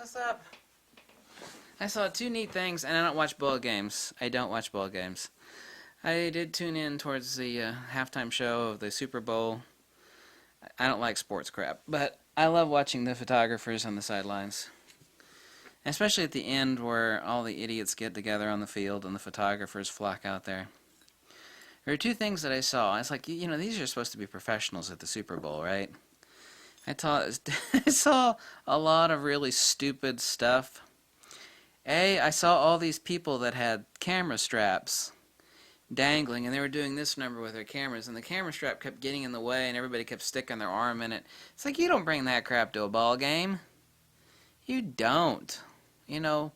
What's up? I saw two neat things, and I don't watch ball games. I don't watch ball games. I did tune in towards the halftime show of the Super Bowl. I don't like sports crap, but I love watching the photographers on the sidelines. Especially at the end where all the idiots get together on the field and the photographers flock out there. There are two things that I saw. It's like, these are supposed to be professionals at the Super Bowl, right? I saw a lot of really stupid stuff. I saw all these people that had camera straps dangling, and they were doing this number with their cameras, and the camera strap kept getting in the way, and everybody kept sticking their arm in it. It's like, you don't bring that crap to a ball game. You don't.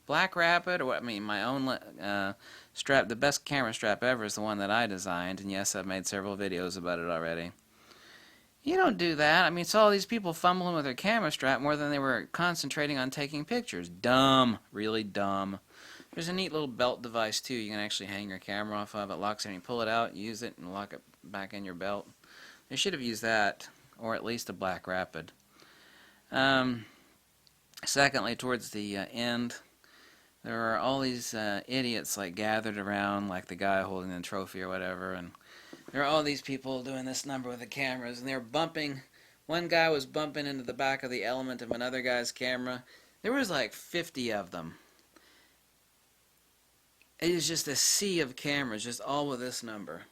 Black Rapid, my own strap, the best camera strap ever is the one that I designed, and yes, I've made several videos about it already. You don't do that. I saw all these people fumbling with their camera strap more than they were concentrating on taking pictures. Dumb. Really dumb. There's a neat little belt device, too. You can actually hang your camera off of. It locks it, and you pull it out, use it, and lock it back in your belt. They should have used that, or at least a Black Rapid. Secondly, towards the end, there were all these idiots gathered around, like the guy holding the trophy or whatever, and there were all these people doing this number with the cameras, and they were bumping. One guy was bumping into the back of the element of another guy's camera. There was 50 of them. It was just a sea of cameras, just all with this number.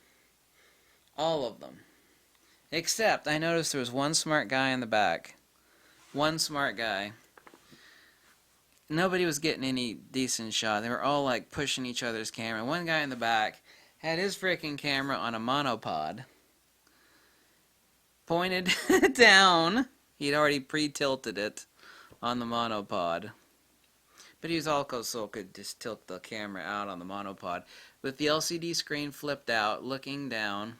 All of them. Except, I noticed there was one smart guy in the back. One smart guy. Nobody was getting any decent shot. They were all pushing each other's camera. One guy in the back had his freaking camera on a monopod, pointed down. He'd already pre-tilted it on the monopod. But he was also could just tilt the camera out on the monopod with the LCD screen flipped out, looking down.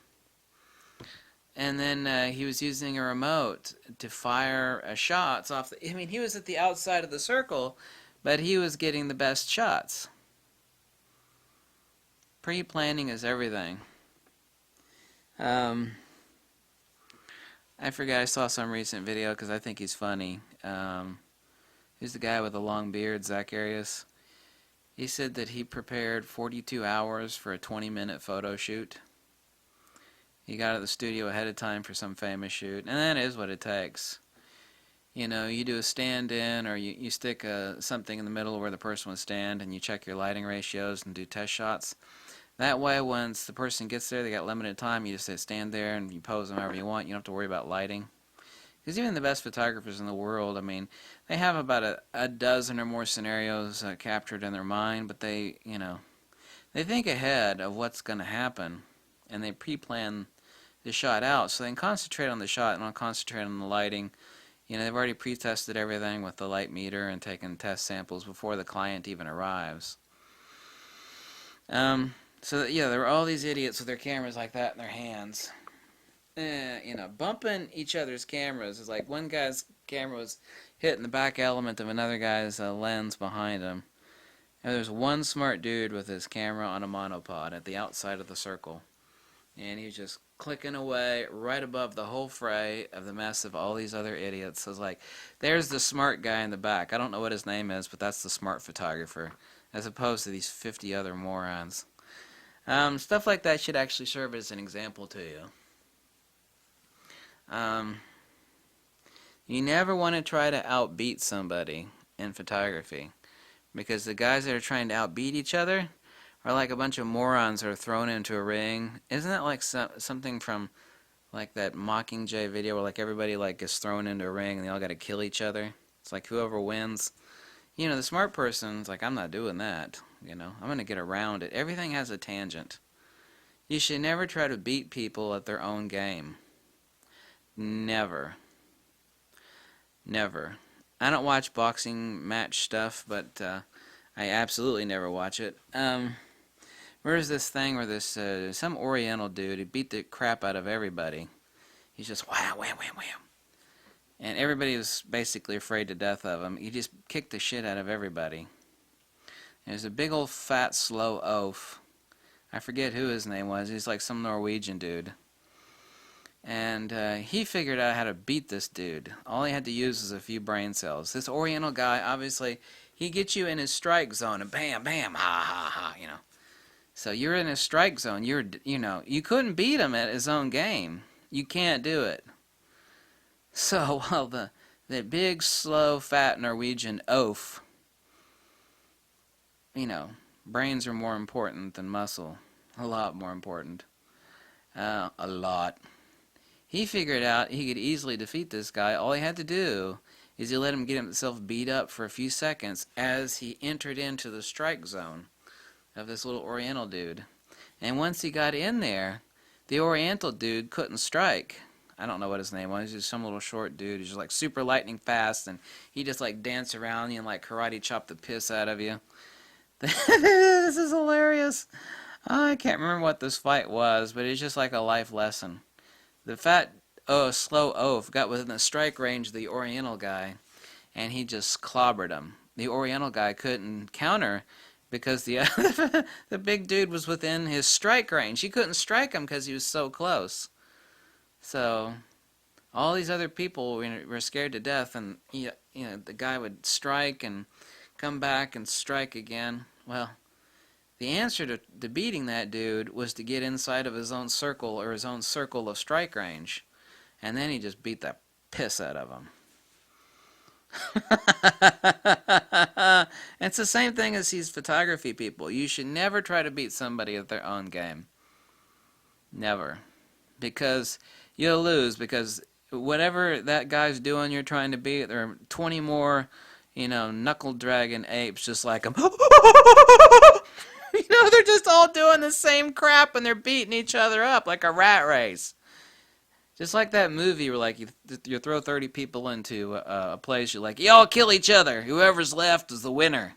And then he was using a remote to fire shots off. He was at the outside of the circle, but he was getting the best shots. Pre-planning is everything. I forgot, I saw some recent video because I think he's funny. Who's the guy with the long beard, Zacharias? He said that he prepared 42 hours for a 20-minute photo shoot. He got out of the studio ahead of time for some famous shoot, and that is what it takes. You do a stand-in, or you stick something in the middle where the person would stand, and you check your lighting ratios and do test shots. That way, once the person gets there, they got limited time, you just say stand there and you pose them however you want. You don't have to worry about lighting. Because even the best photographers in the world, they have about a dozen or more scenarios captured in their mind, but they think ahead of what's going to happen, and they pre-plan the shot out, so they can concentrate on the shot and not concentrate on the lighting. They've already pre-tested everything with the light meter and taken test samples before the client even arrives. There were all these idiots with their cameras like that in their hands. Bumping each other's cameras is like one guy's camera was hitting the back element of another guy's lens behind him. And there's one smart dude with his camera on a monopod at the outside of the circle. And he was just clicking away right above the whole fray of the mess of all these other idiots. So it's like, there's the smart guy in the back. I don't know what his name is, but that's the smart photographer, as opposed to these 50 other morons. Stuff like that should actually serve as an example to you. You never want to try to outbeat somebody in photography, because the guys that are trying to outbeat each other are like a bunch of morons that are thrown into a ring. Isn't that like something from that Mockingjay video where everybody gets thrown into a ring and they all got to kill each other? It's like whoever wins. The smart person's like, I'm not doing that. I'm going to get around it. Everything has a tangent. You should never try to beat people at their own game. Never. Never. I don't watch boxing match stuff, but I absolutely never watch it. Where's this thing where this some Oriental dude, he beat the crap out of everybody. He's just wham, wham, wham, wham. And everybody was basically afraid to death of him. He just kicked the shit out of everybody. There's a big old fat slow oaf. I forget who his name was. He's like some Norwegian dude. And he figured out how to beat this dude. All he had to use was a few brain cells. This Oriental guy, obviously, he gets you in his strike zone, and bam, bam, ha, ha, ha, you know. So you're in his strike zone. You couldn't beat him at his own game. You can't do it. So, well, the big, slow, fat Norwegian oaf, brains are more important than muscle. A lot more important. A lot. He figured out he could easily defeat this guy. All he had to do is he let him get himself beat up for a few seconds as he entered into the strike zone of this little Oriental dude. And once he got in there, the Oriental dude couldn't strike. I don't know what his name was. He's just some little short dude. He's just like super lightning fast, and he just like dance around you and like karate chop the piss out of you. This is hilarious. I can't remember what this fight was, but it's just like a life lesson. The fat, slow oaf got within the strike range of the Oriental guy, and he just clobbered him. The Oriental guy couldn't counter because the big dude was within his strike range. He couldn't strike him because he was so close. So all these other people were scared to death, and the guy would strike and come back and strike again. Well, the answer to beating that dude was to get inside of his own circle, or his own circle of strike range. And then he just beat the piss out of him. It's the same thing as these photography people. You should never try to beat somebody at their own game. Never. Because you'll lose. Because whatever that guy's doing you're trying to beat, there are 20 more, knuckle dragon apes just like him. They're just all doing the same crap and they're beating each other up like a rat race. Just like that movie where like you throw 30 people into a place, you're like, y'all kill each other. Whoever's left is the winner.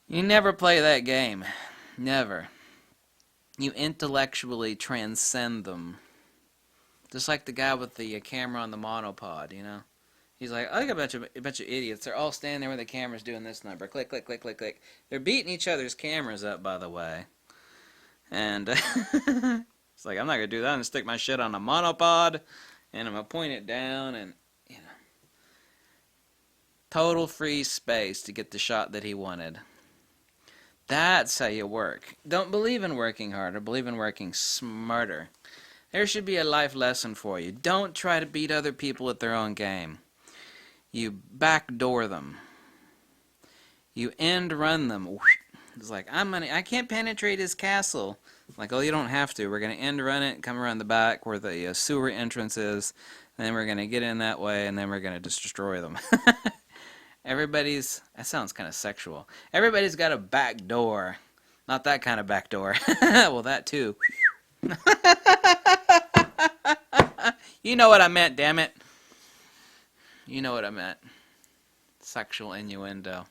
You never play that game. Never. You intellectually transcend them. Just like the guy with the camera on the monopod, He's like, I got a bunch of idiots. They're all standing there with the cameras doing this number. Click, click, click, click, click. They're beating each other's cameras up, by the way. And it's like, I'm not going to do that. I'm going to stick my shit on a monopod, and I'm going to point it down, and, total free space to get the shot that he wanted. That's how you work. Don't believe in working harder. Believe in working smarter. There should be a life lesson for you. Don't try to beat other people at their own game. You backdoor them. You end run them. It's like, I can't penetrate his castle. Like, oh, you don't have to. We're going to end run it, come around the back where the sewer entrance is, and then we're going to get in that way, and then we're going to just destroy them. That sounds kind of sexual. Everybody's got a back door. Not that kind of back door. Well, that too. You know what I meant, damn it. You know what I meant. Sexual innuendo.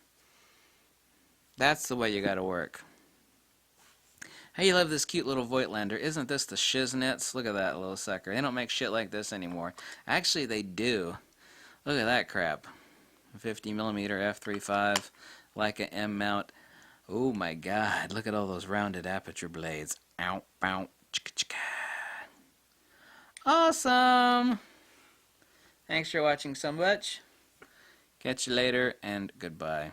That's the way you gotta work. Hey, you love this cute little Voigtlander. Isn't this the shiznits? Look at that little sucker. They don't make shit like this anymore. Actually, they do. Look at that crap. 50mm f3.5, like an M mount. Oh my god, look at all those rounded aperture blades. Ow, bow, chicka, chicka. Awesome! Thanks for watching so much. Catch you later, and goodbye.